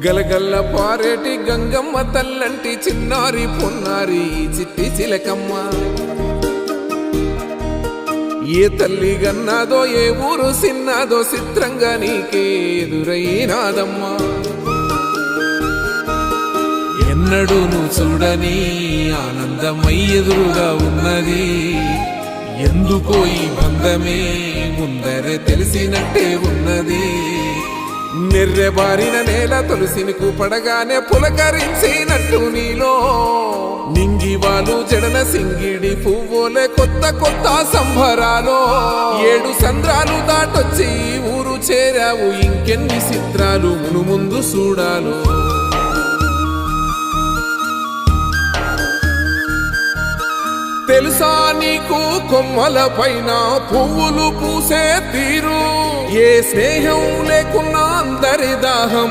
గలగల్ల పారేటి గంగమ్మ తల్లంటి చిన్నారి పొన్నారి చిట్టి చిలకమ్మ ఏ తల్లి గన్నాదో ఏ ఊరు సిన్నాదో చిత్రంగా నీకే ఎదురైనాదమ్మా ఎన్నడూ నువ్వు చూడని ఆనందమై ఎదురుగా ఉన్నది ఎందుకో ఈ బంధమే ముందరే తెలిసినట్టే ఉన్నది నెర్రెబారిన నేల తులసినికు పడగానే పులకరించినట్టు నీలో నింగివాలు జడన సింగిడి పువ్వులే కొత్త కొత్త సంభరాలో 7 సంద్రాలు దాటొచ్చి ఊరు చేరావు ఇంకెన్ని చిత్రాలు మును ముందు చూడాలో తెలుసా నీకు కొమ్మల పైన పువ్వులు పూసే తీరు ఏ స్నేహం లేకున్నా అందరి దాహం